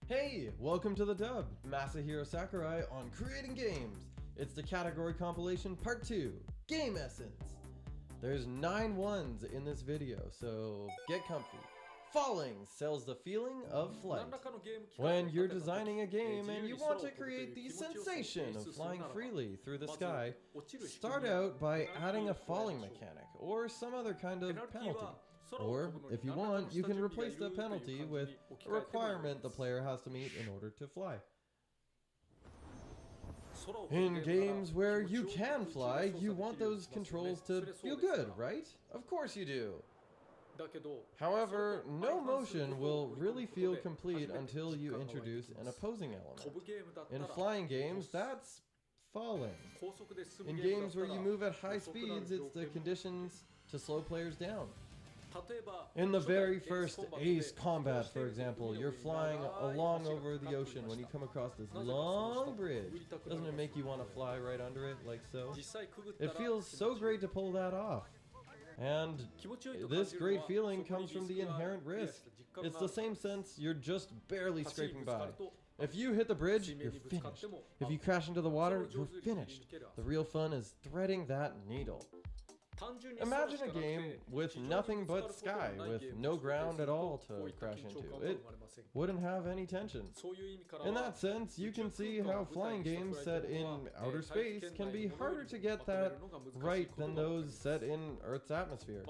Hey, welcome to the dub, Masahiro Sakurai on Creating Games. It's the category compilation part 2, Game Essence. There's 9 ones in this video, so get comfy. Falling sells the feeling of flight. When you're designing a game and you want to create the sensation of flying freely through the sky, start out by adding a falling mechanic or some other kind of penalty. Or, if you want, you can replace the penalty with a requirement the player has to meet in order to fly. In games where you can fly, you want those controls to feel good, right? Of course you do. However, no motion will really feel complete until you introduce an opposing element. In flying games, that's falling. In games where you move at high speeds, it's the conditions to slow players down. In the very first Ace Combat, for example, you're flying along over the ocean when you come across this long bridge. Doesn't it make you want to fly right under it, like so? It feels so great to pull that off. And this great feeling comes from the inherent risk. It's the same sense you're just barely scraping by. If you hit the bridge, you're finished. If you crash into the water, you're finished. The real fun is threading that needle. Imagine a game with nothing but sky, with no ground at all to crash into. It wouldn't have any tension. In that sense, you can see how flying games set in outer space can be harder to get that right than those set in Earth's atmosphere.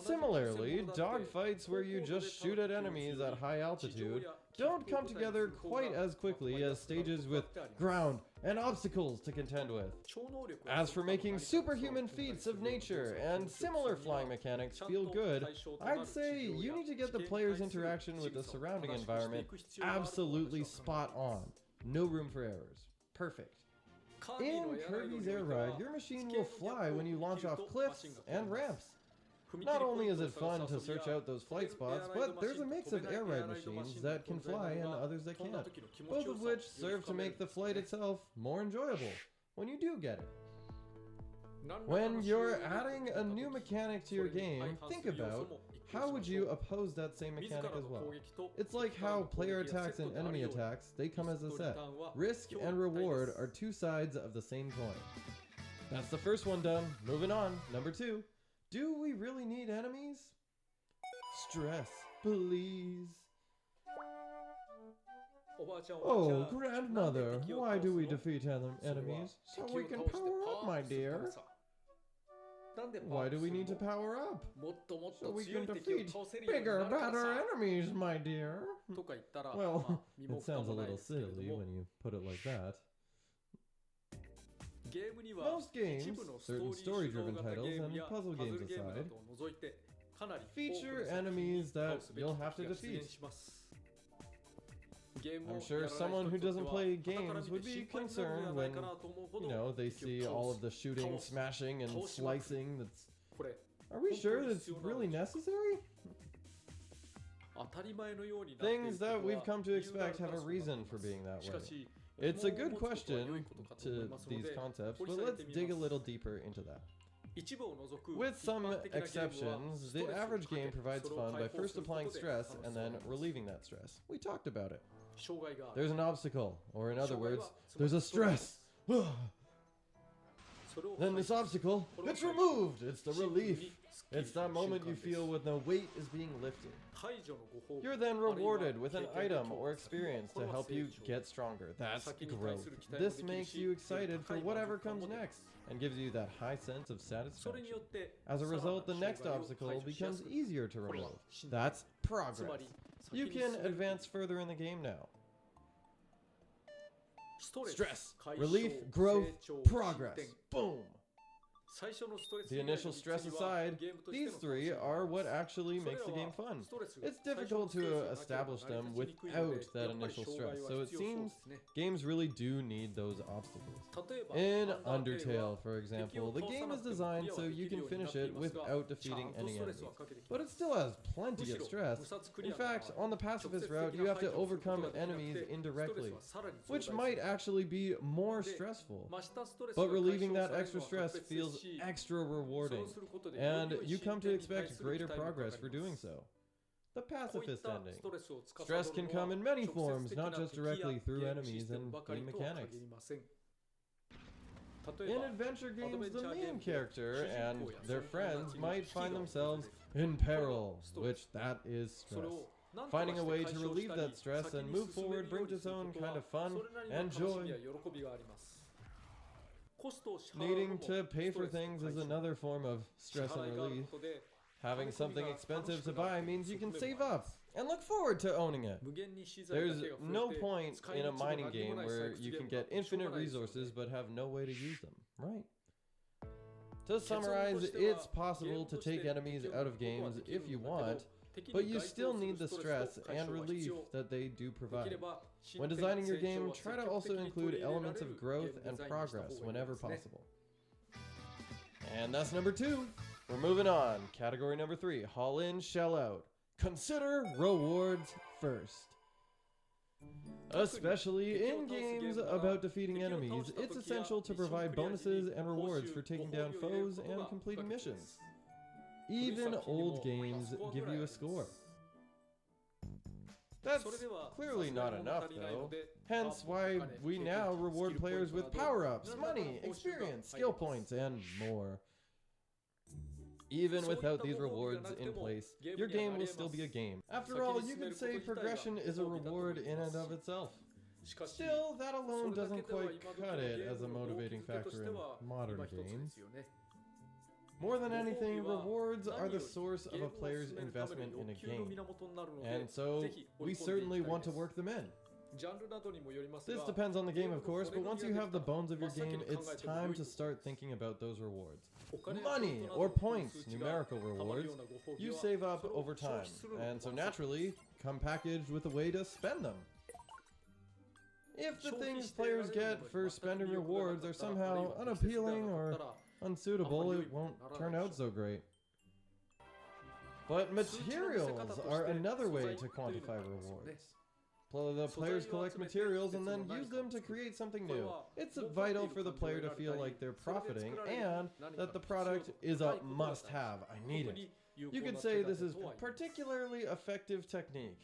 Similarly, dogfights where you just shoot at enemies at high altitude don't come together quite as quickly as stages with ground and obstacles to contend with. As for making superhuman feats of nature and similar flying mechanics feel good, I'd say you need to get the player's interaction with the surrounding environment absolutely spot on. No room for errors. Perfect. In Kirby's Air Ride, your machine will fly when you launch off cliffs and ramps. Not only is it fun to search out those flight spots, but there's a mix of air ride machines that can fly and others that can't, both of which serve to make the flight itself more enjoyable when you do get it. When you're adding a new mechanic to your game, think about how would you oppose that same mechanic as well. It's like how player attacks and enemy attacks, they come as a set. Risk and reward are two sides of the same coin. That's the first one done. Moving on, number 2. Do we really need enemies? Stress, please. Oh, grandmother, why do we defeat enemies? So we can power up, my dear. Why do we need to power up? So we can defeat bigger, better enemies, my dear. Well, it sounds a little silly when you put it like that. Most games, certain story-driven titles and puzzle games aside, feature enemies that you'll have to defeat. I'm sure someone who doesn't play games would be concerned when, they see all of the shooting, smashing, and slicing. Are we sure that's really necessary? Things that we've come to expect have a reason for being that way. It's a good question to these concepts, but let's dig a little deeper into that. With some exceptions, the average game provides fun by first applying stress and then relieving that stress. We talked about it. There's an obstacle, or in other words, there's a stress. Then this obstacle, it's removed. It's the relief. It's that moment you feel when the weight is being lifted. You're then rewarded with an item or experience to help you get stronger. That's growth. This makes you excited for whatever comes next and gives you that high sense of satisfaction. As a result, the next obstacle becomes easier to remove. That's progress. You can advance further in the game now. Stress, relief, growth, progress. Boom! The initial stress aside, these 3 are what actually makes the game fun. It's difficult to establish them without that initial stress, so it seems games really do need those obstacles. In Undertale, for example, the game is designed so you can finish it without defeating any enemies, but it still has plenty of stress. In fact, on the pacifist route, you have to overcome enemies indirectly, which might actually be more stressful, but relieving that extra stress feels extra rewarding, and you come to expect greater progress for doing so. the pacifist ending. Stress can come in many forms, not just directly through enemies and game mechanics. In adventure games, the main character and their friends might find themselves in peril, which that is stress. Finding a way to relieve that stress and move forward brings its own kind of fun and joy. Needing to pay for things is another form of stress and relief. Having something expensive to buy means you can save up and look forward to owning it. There's no point in a mining game where you can get infinite resources but have no way to use them, right? To summarize, it's possible to take enemies out of games if you want, but you still need the stress and relief that they do provide. When designing your game, try to also include elements of growth and progress whenever possible. And that's number 2. We're moving on. Category number 3, haul in, shell out. Consider rewards first. Especially in games about defeating enemies, it's essential to provide bonuses and rewards for taking down foes and completing missions. Even old games give you a score. That's clearly not enough, though. Hence why we now reward players with power-ups, money, experience, skill points, and more. Even without these rewards in place, your game will still be a game. After all, you could say progression is a reward in and of itself. Still, that alone doesn't quite cut it as a motivating factor in modern games. More than anything, rewards are the source of a player's investment in a game, and so we certainly want to work them in. This depends on the game, of course, but once you have the bones of your game, it's time to start thinking about those rewards. Money, or points, numerical rewards, you save up over time, and so naturally, come packaged with a way to spend them. If the things players get for spending rewards are somehow unappealing or unsuitable, it won't turn out so great. But materials are another way to quantify rewards. The players collect materials and then use them to create something new. It's vital for the player to feel like they're profiting and that the product is a must-have. I need it. You could say this is a particularly effective technique.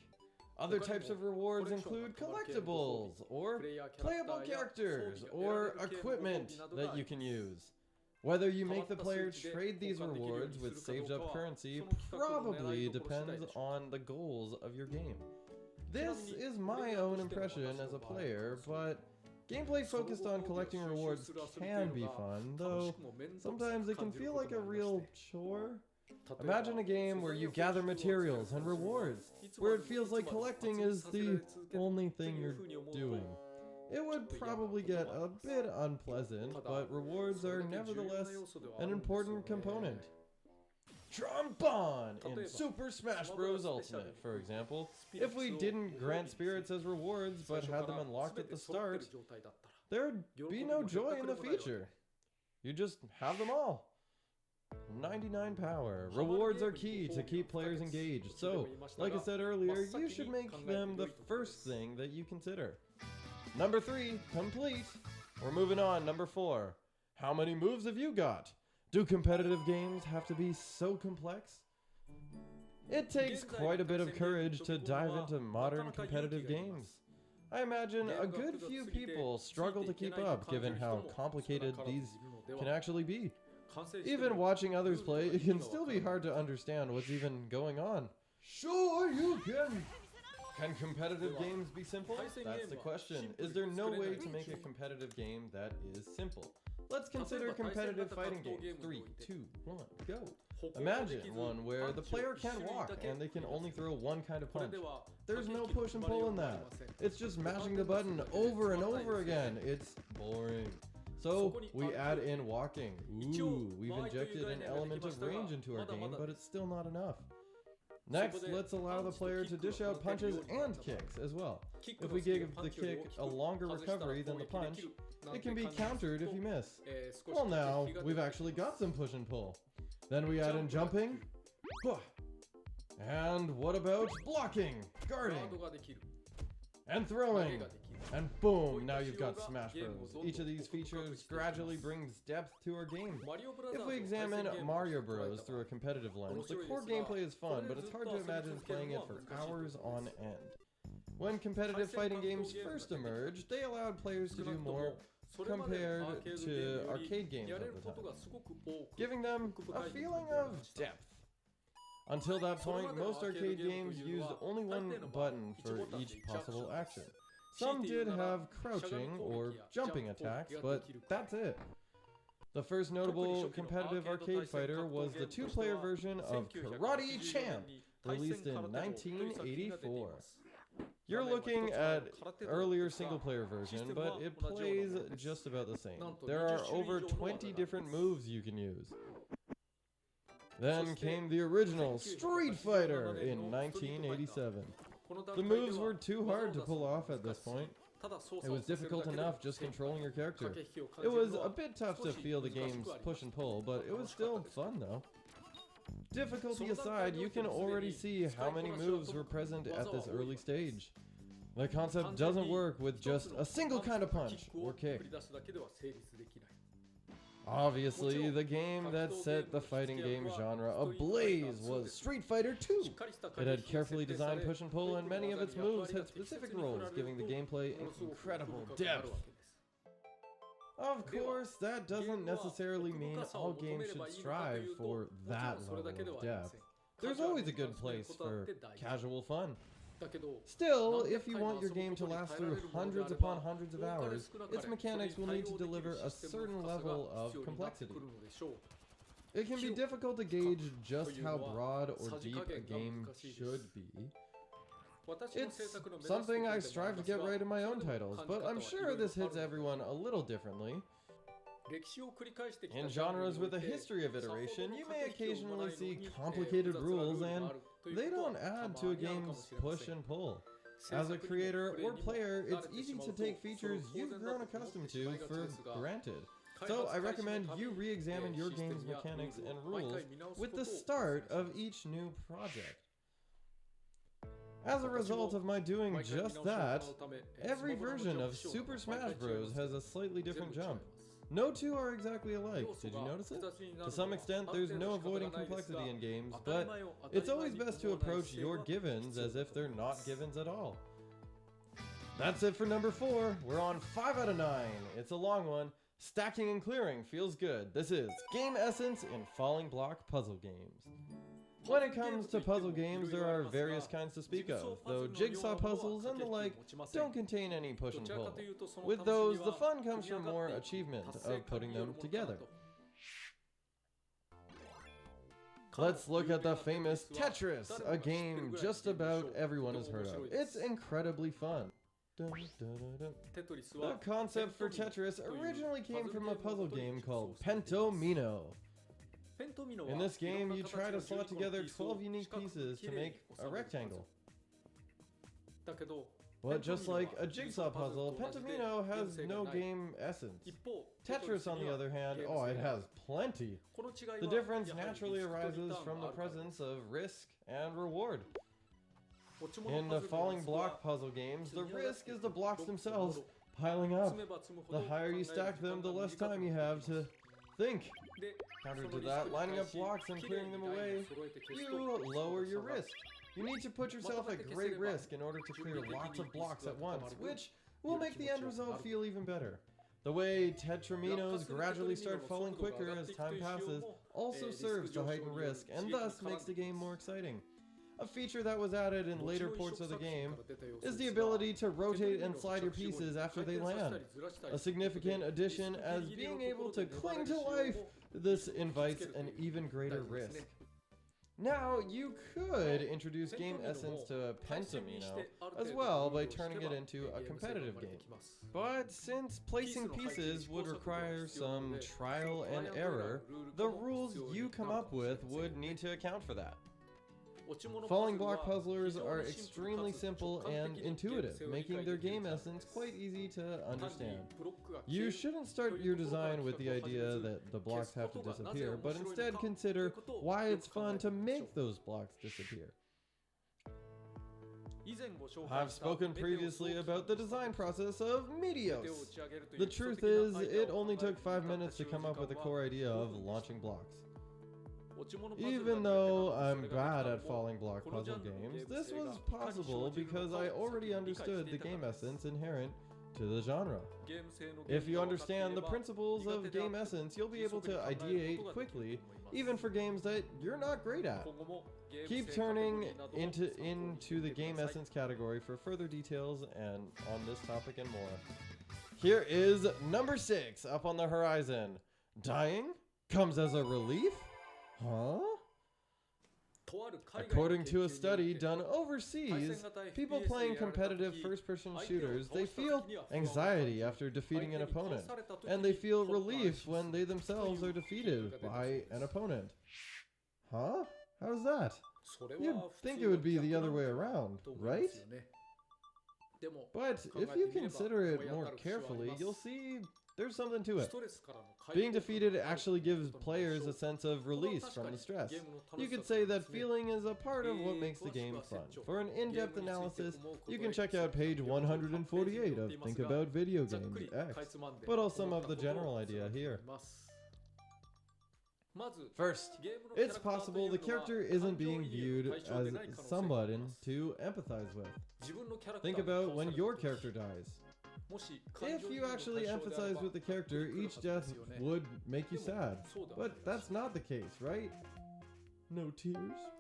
Other types of rewards include collectibles, or playable characters, or equipment that you can use. Whether you make the player trade these rewards with saved up currency probably depends on the goals of your game. This is my own impression as a player, but gameplay focused on collecting rewards can be fun, though sometimes it can feel like a real chore. Imagine a game where you gather materials and rewards, where it feels like collecting is the only thing you're doing. It would probably get a bit unpleasant, but rewards are nevertheless an important component. Trombone in Super Smash Bros. Ultimate, for example. If we didn't grant spirits as rewards, but had them unlocked at the start, there'd be no joy in the feature. You just have them all. 99 power. Rewards are key to keep players engaged, so, like I said earlier, you should make them the first thing that you consider. Number 3, complete. We're moving on. Number 4, how many moves have you got? Do competitive games have to be so complex? It takes quite a bit of courage to dive into modern competitive games. I imagine a good few people struggle to keep up given how complicated these can actually be. Even watching others play, it can still be hard to understand what's even going on. Sure you can! Can competitive games be simple? That's the question. Is there no way to make a competitive game that is simple? Let's consider competitive fighting games. 3, 2, 1, go. Imagine one where the player can't walk and they can only throw one kind of punch. There's no push and pull in that. It's just mashing the button over and over again. It's boring. So we add in walking. Ooh, we've injected an element of range into our game, but it's still not enough. Next, let's allow the player to dish out punches and kicks as well. If we give the kick a longer recovery than the punch, it can be countered if you miss. Well, now we've actually got some push and pull. Then we add in jumping. And what about blocking, guarding, and throwing? And boom, now you've got Smash Bros. Each of these features gradually brings depth to our game. If we examine Mario Bros. Through a competitive lens, the core gameplay is fun, but it's hard to imagine playing it for hours on end. When competitive fighting games first emerged, they allowed players to do more compared to arcade games of the time, giving them a feeling of depth. Until that point, most arcade games used only one button for each possible action. Some did have crouching or jumping attacks, but that's it. The first notable competitive arcade fighter was the two-player version of Karate Champ, released in 1984. You're looking at earlier single-player version, but it plays just about the same. There are over 20 different moves you can use. Then came the original Street Fighter in 1987. The moves were too hard to pull off at this point. It was difficult enough just controlling your character. It was a bit tough to feel the game's push and pull, but it was still fun though. Difficulty aside, you can already see how many moves were present at this early stage. The concept doesn't work with just a single kind of punch or kick. Obviously, the game that set the fighting game genre ablaze was Street Fighter 2. It had carefully designed push and pull, and many of its moves had specific roles, giving the gameplay incredible depth. Of course, that doesn't necessarily mean all games should strive for that level of depth. There's always a good place for casual fun. Still, if you want your game to last through hundreds upon hundreds of hours, its mechanics will need to deliver a certain level of complexity. It can be difficult to gauge just how broad or deep a game should be. It's something I strive to get right in my own titles, but I'm sure this hits everyone a little differently. In genres with a history of iteration, you may occasionally see complicated rules, and they don't add to a game's push and pull. As a creator or player, it's easy to take features you've grown accustomed to for granted. So I recommend you re-examine your game's mechanics and rules with the start of each new project. As a result of my doing just that, every version of Super Smash Bros. Has a slightly different jump. No two are exactly alike, did you notice it? To some extent, there's no avoiding complexity in games, but it's always best to approach your givens as if they're not givens at all. That's it for number 4. We're on 5 out of 9. It's a long one. Stacking and clearing feels good. This is game essence in falling block puzzle games. When it comes to puzzle games, there are various kinds to speak of, though jigsaw puzzles and the like don't contain any push and pull. With those, the fun comes from more achievement of putting them together. Let's look at the famous Tetris, a game just about everyone has heard of. It's incredibly fun. The concept for Tetris originally came from a puzzle game called Pentomino. In this game, you try to slot together 12 unique pieces to make a rectangle. But just like a jigsaw puzzle, Pentomino has no game essence. Tetris, on the other hand, oh, it has plenty. The difference naturally arises from the presence of risk and reward. In the falling block puzzle games, the risk is the blocks themselves piling up. The higher you stack them, the less time you have to think. Counter to that, lining up blocks and clearing them away, you lower your risk. You need to put yourself at great risk in order to clear lots of blocks at once, which will make the end result feel even better. The way Tetraminos gradually start falling quicker as time passes also serves to heighten risk and thus makes the game more exciting. A feature that was added in later ports of the game is the ability to rotate and slide your pieces after they land. A significant addition as being able to cling to life, this invites an even greater risk. Now, you could introduce game essence to Pentomino as well by turning it into a competitive game. But since placing pieces would require some trial and error, the rules you come up with would need to account for that. Falling block puzzlers are extremely simple and intuitive, making their game essence quite easy to understand. You shouldn't start your design with the idea that the blocks have to disappear, but instead consider why it's fun to make those blocks disappear. I've spoken previously about the design process of Meteos. The truth is, it only took 5 minutes to come up with the core idea of launching blocks. Even though I'm bad at falling block puzzle games, this was possible because I already understood the game essence inherent to the genre. If you understand the principles of game essence, you'll be able to ideate quickly, even for games that you're not great at. Keep turning into the game essence category for further details and on this topic and more. Here is number 6 up on the horizon. Dying comes as a relief? Huh? According to a study done overseas, people playing competitive first-person shooters, they feel anxiety after defeating an opponent, and they feel relief when they themselves are defeated by an opponent. Huh? How's that? You'd think it would be the other way around, right? But if you consider it more carefully, you'll see there's something to it. Being defeated actually gives players a sense of release from the stress. You could say that feeling is a part of what makes the game fun. For an in-depth analysis, you can check out page 148 of Think About Video Games X, but I'll sum up the general idea here. First, it's possible the character isn't being viewed as someone to empathize with. Think about when your character dies. If you actually empathize with the character, each death would make you sad. But that's not the case, right? No tears?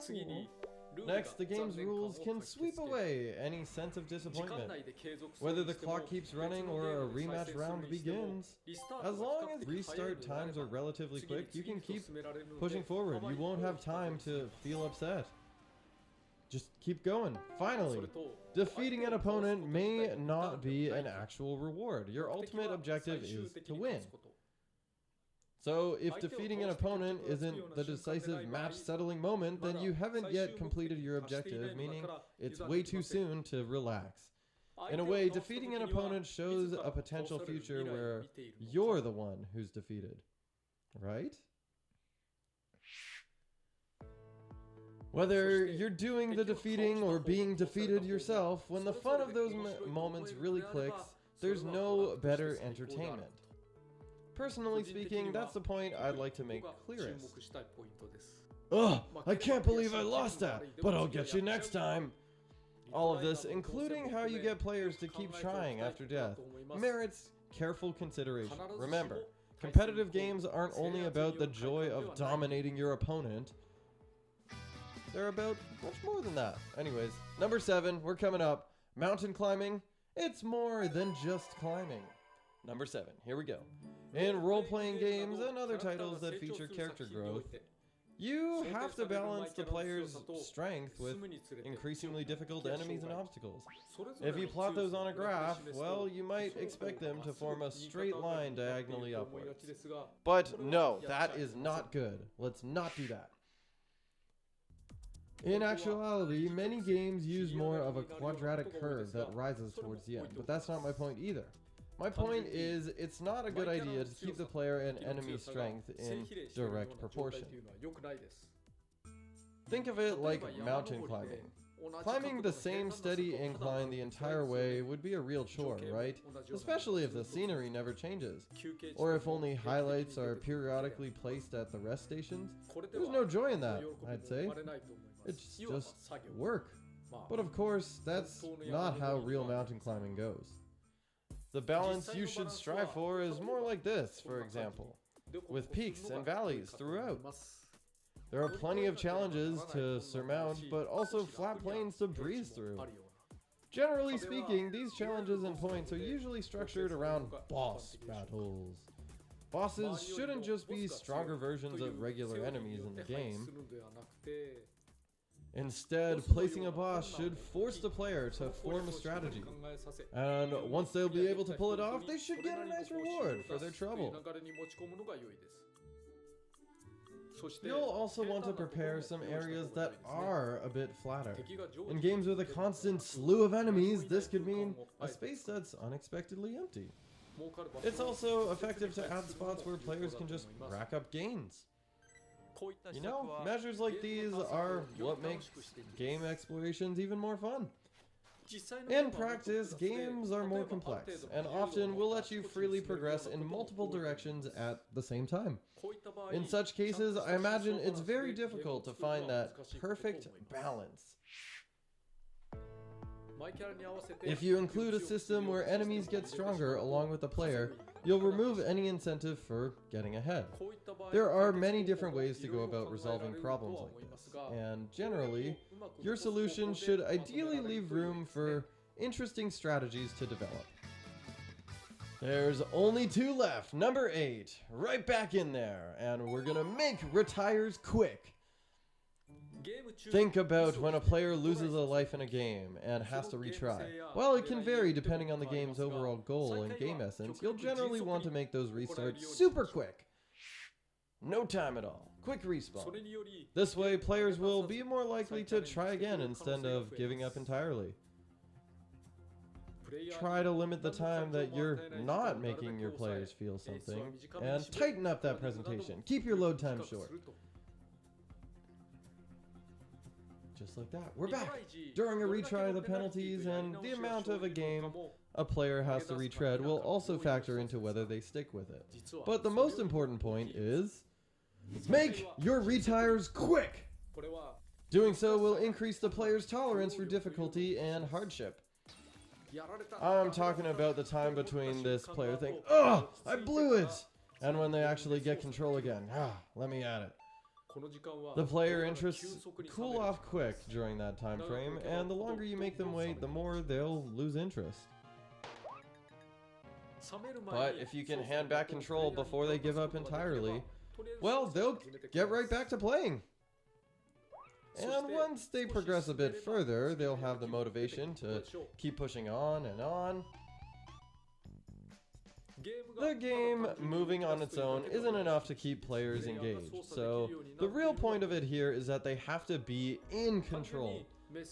Aww. Next, the game's rules can sweep away any sense of disappointment. Whether the clock keeps running or a rematch round begins, as long as restart times are relatively quick, you can keep pushing forward. You won't have time to feel upset. Just keep going. Finally, defeating an opponent may not be an actual reward. Your ultimate objective is to win. So if defeating an opponent isn't the decisive match-settling moment, then you haven't yet completed your objective, meaning it's way too soon to relax. In a way, defeating an opponent shows a potential future where you're the one who's defeated. Right? Whether you're doing the defeating or being defeated yourself, when the fun of those moments really clicks, there's no better entertainment. Personally speaking, that's the point I'd like to make clearest. Ugh, I can't believe I lost that, but I'll get you next time. All of this, including how you get players to keep trying after death, merits careful consideration. Remember, competitive games aren't only about the joy of dominating your opponent. They're about much more than that. Anyways, number 7, we're coming up. Mountain climbing, it's more than just climbing. Number 7, here we go. In role-playing games and other titles that feature character growth, you have to balance the player's strength with increasingly difficult enemies and obstacles. If you plot those on a graph, well, you might expect them to form a straight line diagonally upwards. But no, that is not good. Let's not do that. In actuality, many games use more of a quadratic curve that rises towards the end, but that's not my point either. My point is, it's not a good idea to keep the player and enemy strength in direct proportion. Think of it like mountain climbing. Climbing the same steady incline the entire way would be a real chore, right? Especially if the scenery never changes. Or if only highlights are periodically placed at the rest stations. There's no joy in that, I'd say. It's just work. But of course, that's not how real mountain climbing goes. The balance you should strive for is more like this, for example, with peaks and valleys throughout. There are plenty of challenges to surmount, but also flat plains to breeze through. Generally speaking, these challenges and points are usually structured around boss battles. Bosses shouldn't just be stronger versions of regular enemies in the game. Instead, placing a boss should force the player to form a strategy. And once they'll be able to pull it off, they should get a nice reward for their trouble. You'll also want to prepare some areas that are a bit flatter. In games with a constant slew of enemies, this could mean a space that's unexpectedly empty. It's also effective to add spots where players can just rack up gains. You know, measures like these are what makes game explorations even more fun. In practice, games are more complex, and often will let you freely progress in multiple directions at the same time. In such cases, I imagine it's very difficult to find that perfect balance. If you include a system where enemies get stronger along with the player, you'll remove any incentive for getting ahead. There are many different ways to go about resolving problems like this, and generally, your solution should ideally leave room for interesting strategies to develop. There's only 2 left. Number 8, right back in there, and we're gonna make retires quick. Think about when a player loses a life in a game and has to retry. While it can vary depending on the game's overall goal and game essence, you'll generally want to make those restarts super quick. No time at all. Quick respawn. This way, players will be more likely to try again instead of giving up entirely. Try to limit the time that you're not making your players feel something, and tighten up that presentation. Keep your load time short. Just like that. We're back! During a retry, the penalties and the amount of a game a player has to retread will also factor into whether they stick with it. But the most important point is, make your retires quick! Doing so will increase the player's tolerance for difficulty and hardship. I'm talking about the time between this player thinking, "Oh, I blew it!" and when they actually get control again. Let me at it. The player interests cool off quick during that time frame, and the longer you make them wait, the more they'll lose interest. But if you can hand back control before they give up entirely, well, they'll get right back to playing. And once they progress a bit further, they'll have the motivation to keep pushing on and on. The game moving on its own isn't enough to keep players engaged, so the real point of it here is that they have to be in control.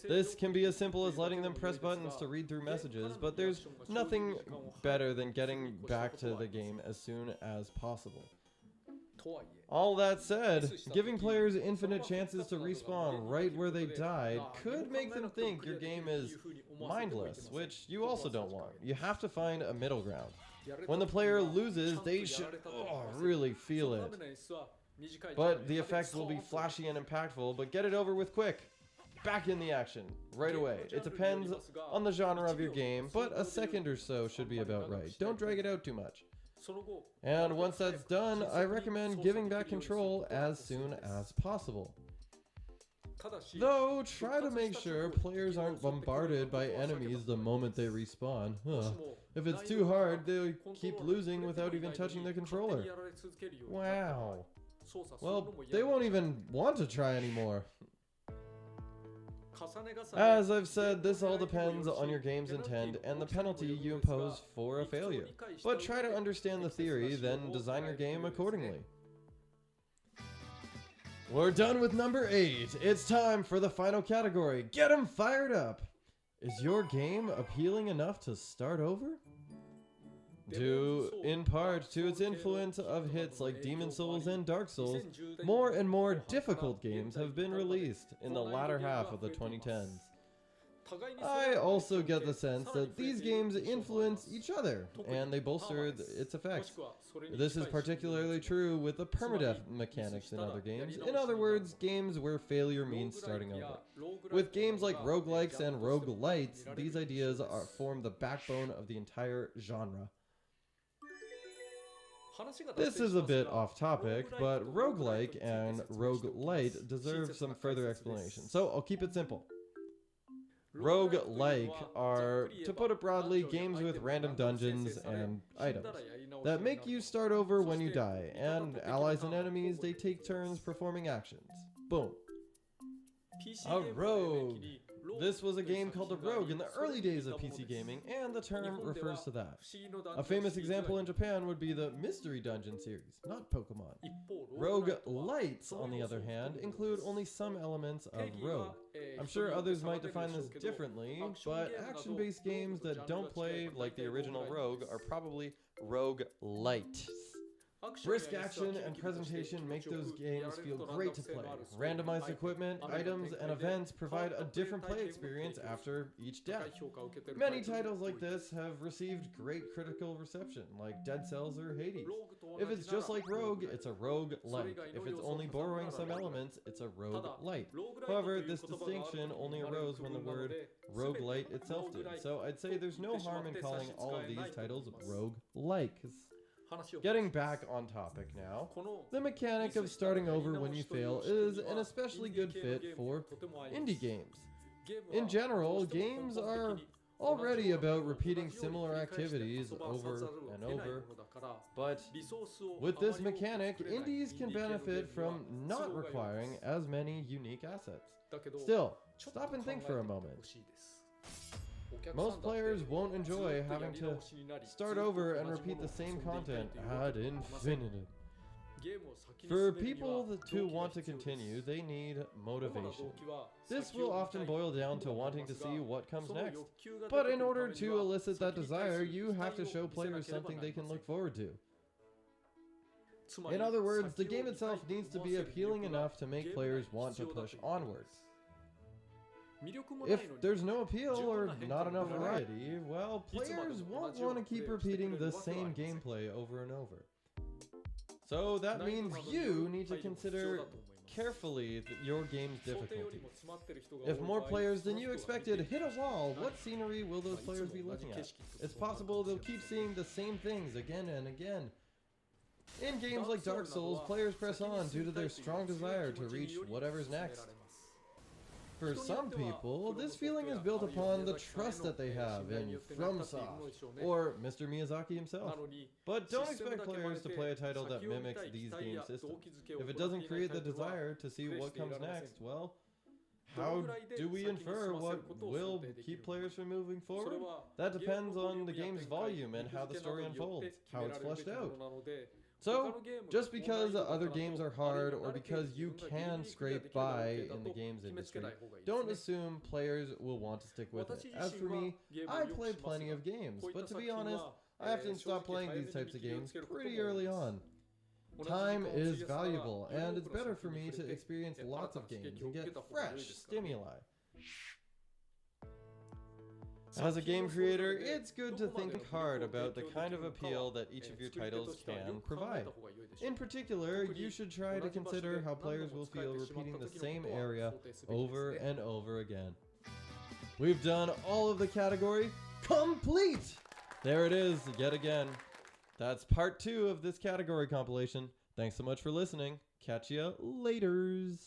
This can be as simple as letting them press buttons to read through messages, but there's nothing better than getting back to the game as soon as possible. All that said, giving players infinite chances to respawn right where they died could make them think your game is mindless, which you also don't want. You have to find a middle ground. When the player loses, they should really feel it. But the effects will be flashy and impactful, but get it over with quick. Back in the action, right away. It depends on the genre of your game, but a second or so should be about right. Don't drag it out too much. And once that's done, I recommend giving back control as soon as possible. Though, try to make sure players aren't bombarded by enemies the moment they respawn. If it's too hard, they'll keep losing without even touching the controller. Wow. Well, they won't even want to try anymore. As I've said, this all depends on your game's intent and the penalty you impose for a failure. But try to understand the theory, then design your game accordingly. We're done with number 8. It's time for the final category. Get 'em fired up! Is your game appealing enough to start over? Due in part to its influence of hits like Demon Souls and Dark Souls, more and more difficult games have been released in the latter half of the 2010s. I also get the sense that these games influence each other, and they bolster its effects. This is particularly true with the permadeath mechanics in other games. In other words, games where failure means starting over. With games like roguelikes and roguelites, these ideas form the backbone of the entire genre. This is a bit off topic, but roguelike and roguelite deserve some further explanation, so I'll keep it simple. Roguelike are, to put it broadly, games with random dungeons and items that make you start over when you die, and allies and enemies, they take turns performing actions. Boom. A rogue. This was a game called a rogue in the early days of PC gaming, and the term refers to that. A famous example in Japan would be the Mystery Dungeon series, not Pokemon. Roguelites, on the other hand, include only some elements of rogue. I'm sure others might define this differently, but action-based games that don't play like the original Rogue are probably roguelites. Brisk action and presentation make those games feel great to play. Randomized equipment, items, and events provide a different play experience after each death. Many titles like this have received great critical reception, like Dead Cells or Hades. If it's just like Rogue, it's a rogue-like. If it's only borrowing some elements, it's a rogue-lite. However, this distinction only arose when the word rogue-lite itself did, so I'd say there's no harm in calling all of these titles rogue-like. Getting back on topic now, the mechanic of starting over when you fail is an especially good fit for indie games. In general, games are already about repeating similar activities over and over, but with this mechanic, indies can benefit from not requiring as many unique assets. Still, stop and think for a moment. Most players won't enjoy having to start over and repeat the same content ad infinitum. For people to want to continue, they need motivation. This will often boil down to wanting to see what comes next. But in order to elicit that desire, you have to show players something they can look forward to. In other words, the game itself needs to be appealing enough to make players want to push onwards. If there's no appeal or not enough variety, well, players won't want to keep repeating the same gameplay over and over. So that means you need to consider carefully your game's difficulty. If more players than you expected hit a wall, what scenery will those players be looking at? It's possible they'll keep seeing the same things again and again. In games like Dark Souls, players press on due to their strong desire to reach whatever's next. For some people, this feeling is built upon the trust that they have in FromSoft, or Mr. Miyazaki himself. But don't expect players to play a title that mimics these game systems. If it doesn't create the desire to see what comes next, well, how do we infer what will keep players from moving forward? That depends on the game's volume and how the story unfolds, how it's fleshed out. So, just because other games are hard or because you can scrape by in the games industry, don't assume players will want to stick with it. As for me, I play plenty of games, but to be honest, I often stop playing these types of games pretty early on. Time is valuable, and it's better for me to experience lots of games and get fresh stimuli. As a game creator, it's good to think hard about the kind of appeal that each of your titles can provide. In particular, you should try to consider how players will feel repeating the same area over and over again. We've done all of the category complete! There it is, yet again. That's part 2 of this category compilation. Thanks so much for listening. Catch ya laters.